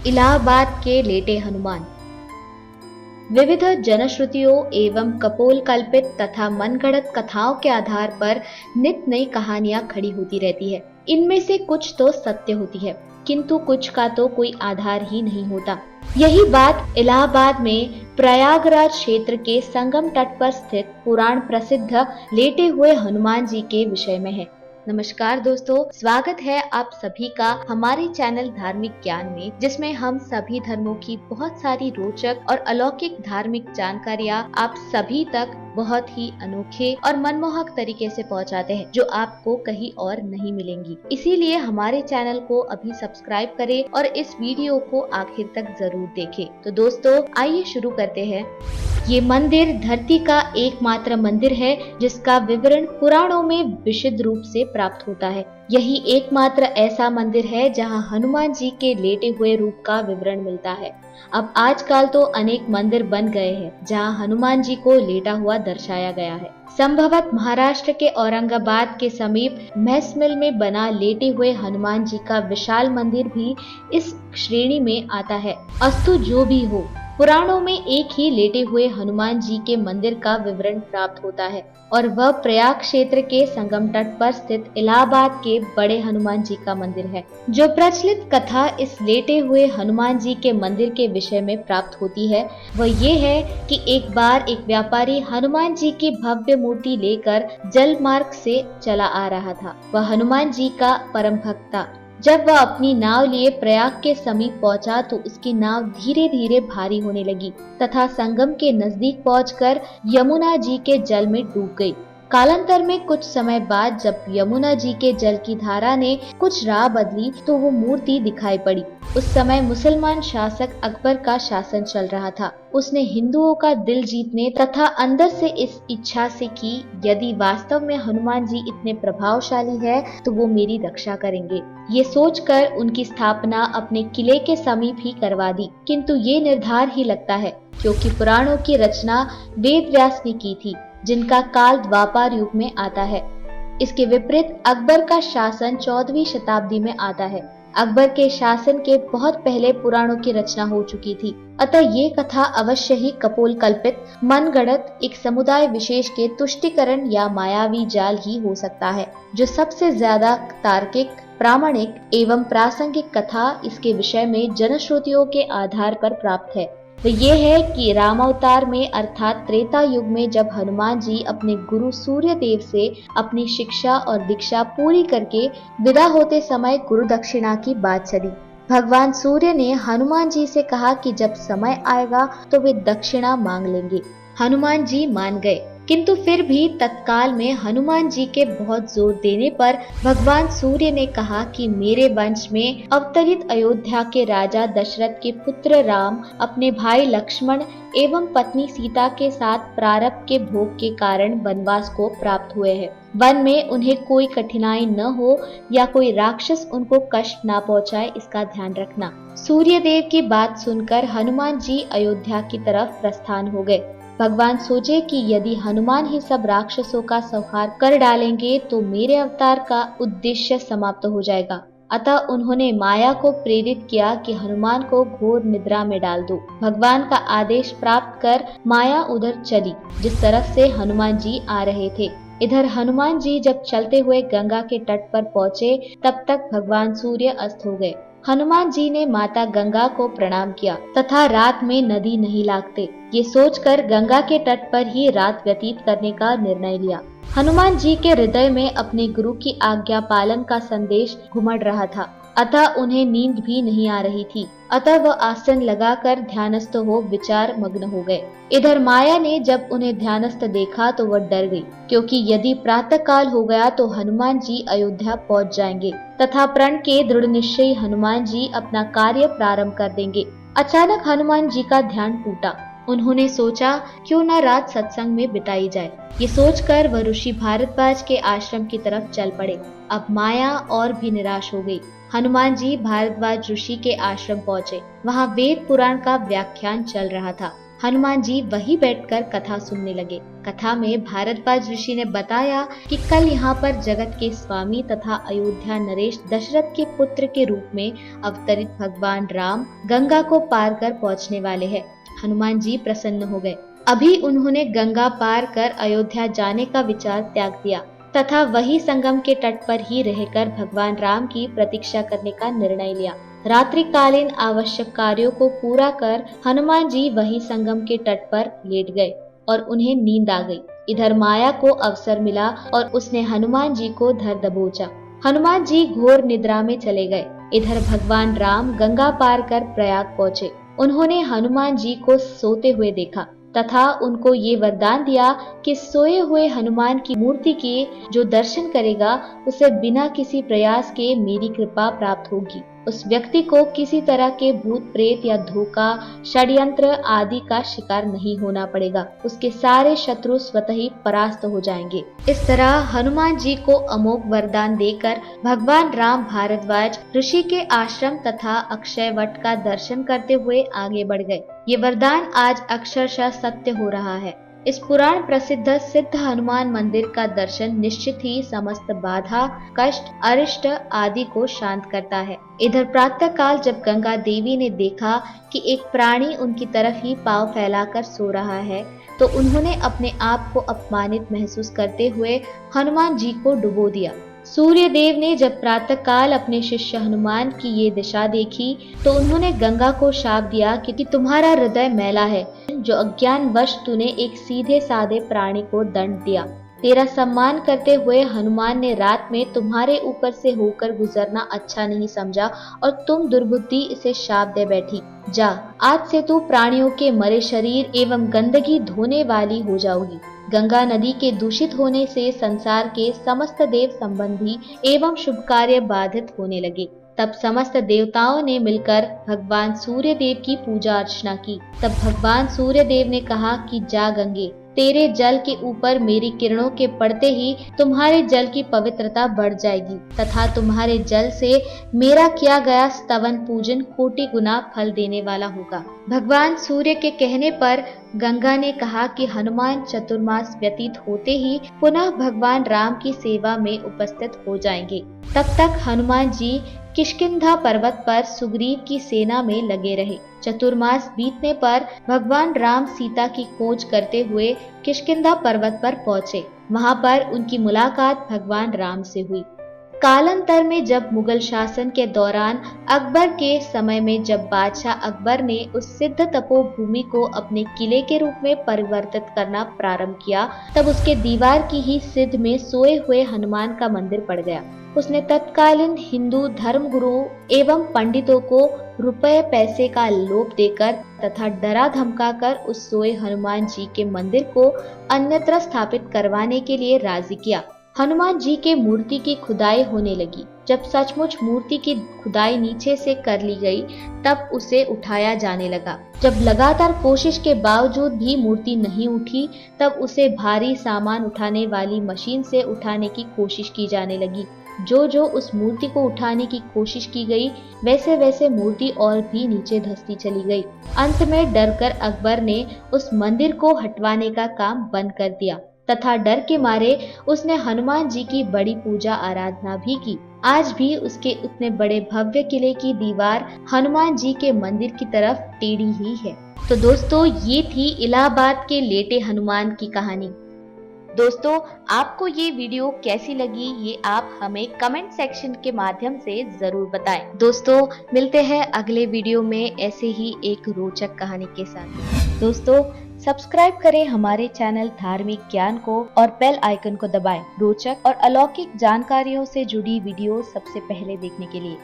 इलाहाबाद के लेटे हनुमान। विविध जनश्रुतियों एवं कपोल कल्पित तथा मनगढ़ंत कथाओं के आधार पर नित नई कहानियां खड़ी होती रहती है। इनमें से कुछ तो सत्य होती है, किंतु कुछ का तो कोई आधार ही नहीं होता। यही बात इलाहाबाद में प्रयागराज क्षेत्र के संगम तट पर स्थित पुराण प्रसिद्ध लेटे हुए हनुमान जी के विषय में है। नमस्कार दोस्तों, स्वागत है आप सभी का हमारे चैनल धार्मिक ज्ञान में, जिसमें हम सभी धर्मों की बहुत सारी रोचक और अलौकिक धार्मिक जानकारियाँ आप सभी तक बहुत ही अनोखे और मनमोहक तरीके से पहुंचाते हैं, जो आपको कहीं और नहीं मिलेंगी। इसीलिए हमारे चैनल को अभी सब्सक्राइब करें और इस वीडियो को आखिर तक जरूर देखें। तो दोस्तों, आइए शुरू करते हैं। ये मंदिर धरती का एकमात्र मंदिर है जिसका विवरण पुराणों में विशुद्ध रूप से प्राप्त होता है। यही एकमात्र ऐसा मंदिर है जहां हनुमान जी के लेटे हुए रूप का विवरण मिलता है। अब आजकल तो अनेक मंदिर बन गए हैं जहां हनुमान जी को लेटा हुआ दर्शाया गया है। संभवत महाराष्ट्र के औरंगाबाद के समीप मैसमिल में बना लेटे हुए हनुमान जी का विशाल मंदिर भी इस श्रेणी में आता है। अस्तु जो भी हो, पुराणों में एक ही लेटे हुए हनुमान जी के मंदिर का विवरण प्राप्त होता है और वह प्रयाग क्षेत्र के संगम तट पर स्थित इलाहाबाद के बड़े हनुमान जी का मंदिर है। जो प्रचलित कथा इस लेटे हुए हनुमान जी के मंदिर के विषय में प्राप्त होती है वह ये है कि एक बार एक व्यापारी हनुमान जी की भव्य मूर्ति लेकर जल मार्ग से चला आ रहा था। वह हनुमान जी का परम भक्त था। जब वह अपनी नाव लिए प्रयाग के समीप पहुंचा तो उसकी नाव धीरे धीरे भारी होने लगी तथा संगम के नजदीक पहुंचकर यमुना जी के जल में डूब गई। कालांतर में कुछ समय बाद जब यमुना जी के जल की धारा ने कुछ राह बदली तो वो मूर्ति दिखाई पड़ी। उस समय मुसलमान शासक अकबर का शासन चल रहा था। उसने हिंदुओं का दिल जीतने तथा अंदर से इस इच्छा से कि यदि वास्तव में हनुमान जी इतने प्रभावशाली है तो वो मेरी रक्षा करेंगे। ये सोचकर उनकी स्थापना अपने किले के समीप ही करवा दी। किंतु ये निर्धार ही लगता है, क्योंकि पुराणों की रचना वेद व्यास ने की थी, जिनका काल द्वापर युग में आता है। इसके विपरीत अकबर का शासन 14वीं शताब्दी में आता है। अकबर के शासन के बहुत पहले पुराणों की रचना हो चुकी थी। अतः ये कथा अवश्य ही कपोल कल्पित मनगढ़ंत एक समुदाय विशेष के तुष्टिकरण या मायावी जाल ही हो सकता है। जो सबसे ज्यादा तार्किक, प्रामाणिक एवं प्रासंगिक कथा इसके विषय में जनश्रुतियों के आधार पर प्राप्त है तो ये है कि रामावतार में अर्थात त्रेता युग में जब हनुमान जी अपने गुरु सूर्य देव से अपनी शिक्षा और दीक्षा पूरी करके विदा होते समय गुरु दक्षिणा की बात चली। भगवान सूर्य ने हनुमान जी से कहा कि जब समय आएगा तो वे दक्षिणा मांग लेंगे। हनुमान जी मान गए, किंतु फिर भी तत्काल में हनुमान जी के बहुत जोर देने पर भगवान सूर्य ने कहा कि मेरे वंश में अवतरित अयोध्या के राजा दशरथ के पुत्र राम अपने भाई लक्ष्मण एवं पत्नी सीता के साथ प्रारब्ध के भोग के कारण वनवास को प्राप्त हुए हैं। वन में उन्हें कोई कठिनाई न हो या कोई राक्षस उनको कष्ट न पहुंचाए, इसका ध्यान रखना। सूर्य देव की बात सुनकर हनुमान जी अयोध्या की तरफ प्रस्थान हो गए। भगवान सोचे कि यदि हनुमान ही सब राक्षसों का संहार कर डालेंगे तो मेरे अवतार का उद्देश्य समाप्त हो जाएगा। अतः उन्होंने माया को प्रेरित किया कि हनुमान को घोर निद्रा में डाल दो। भगवान का आदेश प्राप्त कर माया उधर चली जिस तरफ से हनुमान जी आ रहे थे। इधर हनुमान जी जब चलते हुए गंगा के तट पर पहुँचे तब तक भगवान सूर्य अस्त हो गए। हनुमान जी ने माता गंगा को प्रणाम किया तथा रात में नदी नहीं लागते, ये सोचकर गंगा के तट पर ही रात व्यतीत करने का निर्णय लिया। हनुमान जी के हृदय में अपने गुरु की आज्ञा पालन का संदेश घुमड़ रहा था, अतः उन्हें नींद भी नहीं आ रही थी। अतः वह आसन लगाकर ध्यानस्थ हो विचार मग्न हो गए। इधर माया ने जब उन्हें ध्यानस्थ देखा तो वह डर गई, क्योंकि यदि प्रातः काल हो गया तो हनुमान जी अयोध्या पहुंच जाएंगे तथा प्रण के दृढ़ निश्चयी हनुमान जी अपना कार्य प्रारंभ कर देंगे। अचानक हनुमान जी का ध्यान टूटा। उन्होंने सोचा क्यों न रात सत्संग में बिताई जाए। ये सोचकर वह ऋषि भारद्वाज के आश्रम की तरफ चल पड़े। अब माया और भी निराश हो गई। हनुमान जी भारद्वाज ऋषि के आश्रम पहुँचे। वहाँ वेद पुराण का व्याख्यान चल रहा था। हनुमान जी वहीं बैठकर कथा सुनने लगे। कथा में भारद्वाज ऋषि ने बताया कि कल यहाँ पर जगत के स्वामी तथा अयोध्या नरेश दशरथ के पुत्र के रूप में अवतरित भगवान राम गंगा को पार कर पहुँचने वाले हैं। हनुमान जी प्रसन्न हो गए। अभी उन्होंने गंगा पार कर अयोध्या जाने का विचार त्याग दिया तथा वही संगम के तट पर ही रहकर भगवान राम की प्रतीक्षा करने का निर्णय लिया। रात्रिकालीन आवश्यक कार्यों को पूरा कर हनुमान जी वही संगम के तट पर लेट गए और उन्हें नींद आ गई। इधर माया को अवसर मिला और उसने हनुमान जी को धर दबोचा। हनुमान जी घोर निद्रा में चले गए। इधर भगवान राम गंगा पार कर प्रयाग पहुँचे। उन्होंने हनुमान जी को सोते हुए देखा तथा उनको ये वरदान दिया कि सोए हुए हनुमान की मूर्ति के जो दर्शन करेगा उसे बिना किसी प्रयास के मेरी कृपा प्राप्त होगी। उस व्यक्ति को किसी तरह के भूत प्रेत या धोखा, षड्यंत्र आदि का शिकार नहीं होना पड़ेगा। उसके सारे शत्रु स्वतः ही परास्त हो जाएंगे। इस तरह हनुमान जी को अमोघ वरदान देकर भगवान राम भारद्वाज ऋषि के आश्रम तथा अक्षय वट का दर्शन करते हुए आगे बढ़ गए। ये वरदान आज अक्षरशः सत्य हो रहा है। इस पुराण प्रसिद्ध सिद्ध हनुमान मंदिर का दर्शन निश्चित ही समस्त बाधा, कष्ट, अरिष्ट आदि को शांत करता है। इधर प्रातः काल जब गंगा देवी ने देखा कि एक प्राणी उनकी तरफ ही पांव फैलाकर सो रहा है, तो उन्होंने अपने आप को अपमानित महसूस करते हुए हनुमान जी को डुबो दिया। सूर्य देव ने जब प्रातः काल अपने शिष्य हनुमान की ये दिशा देखी तो उन्होंने गंगा को शाप दिया कि तुम्हारा हृदय मैला है, जो अज्ञानवश तूने एक सीधे साधे प्राणी को दंड दिया। तेरा सम्मान करते हुए हनुमान ने रात में तुम्हारे ऊपर से होकर गुजरना अच्छा नहीं समझा और तुम दुर्बुद्धि इसे शाप दे बैठी। जा, आज से तू प्राणियों के मरे शरीर एवं गंदगी धोने वाली हो जाओगी। गंगा नदी के दूषित होने से संसार के समस्त देव संबंधी एवं शुभ कार्य बाधित होने लगे। तब समस्त देवताओं ने मिलकर भगवान सूर्य देव की पूजा अर्चना की। तब भगवान सूर्य देव ने कहा कि जा गंगे, तेरे जल के ऊपर मेरी किरणों के पड़ते ही तुम्हारे जल की पवित्रता बढ़ जाएगी तथा तुम्हारे जल से मेरा किया गया स्तवन पूजन कोटि गुना फल देने वाला होगा। भगवान सूर्य के कहने पर गंगा ने कहा कि हनुमान चतुर्मास व्यतीत होते ही पुनः भगवान राम की सेवा में उपस्थित हो जाएंगे। तब तक हनुमान जी किष्किंधा पर्वत पर सुग्रीव की सेना में लगे रहे। चतुर्मास बीतने पर भगवान राम सीता की खोज करते हुए किष्किंधा पर्वत पर पहुँचे। वहां पर उनकी मुलाकात भगवान राम से हुई। कालांतर में जब मुगल शासन के दौरान अकबर के समय में जब बादशाह अकबर ने उस सिद्ध तपोभूमि को अपने किले के रूप में परिवर्तित करना प्रारंभ किया, तब उसके दीवार की ही सिद्ध में सोए हुए हनुमान का मंदिर पड़ गया। उसने तत्कालीन हिंदू धर्म गुरु एवं पंडितों को रुपए पैसे का लोभ देकर तथा डरा धमकाकर उस सोए हनुमान जी के मंदिर को अन्यत्र स्थापित करवाने के लिए राजी किया। हनुमान जी के मूर्ति की खुदाई होने लगी। जब सचमुच मूर्ति की खुदाई नीचे से कर ली गई, तब उसे उठाया जाने लगा। जब लगातार कोशिश के बावजूद भी मूर्ति नहीं उठी, तब उसे भारी सामान उठाने वाली मशीन से उठाने की कोशिश की जाने लगी। जो उस मूर्ति को उठाने की कोशिश की गई, वैसे वैसे मूर्ति और भी नीचे धंसती चली गई। अंत में डरकर अकबर ने उस मंदिर को हटवाने का काम बंद कर दिया तथा डर के मारे उसने हनुमान जी की बड़ी पूजा आराधना भी की। आज भी उसके उतने बड़े भव्य किले की दीवार हनुमान जी के मंदिर की तरफ टेढ़ी ही है। तो दोस्तों, ये थी इलाहाबाद के लेटे हनुमान की कहानी। दोस्तों, आपको ये वीडियो कैसी लगी, ये आप हमें कमेंट सेक्शन के माध्यम से जरूर बताएं। दोस्तों, मिलते हैं अगले वीडियो में ऐसे ही एक रोचक कहानी के साथ। दोस्तों, सब्सक्राइब करें हमारे चैनल धार्मिक ज्ञान को और बेल आइकन को दबाएं रोचक और अलौकिक जानकारियों से जुड़ी वीडियो सबसे पहले देखने के लिए।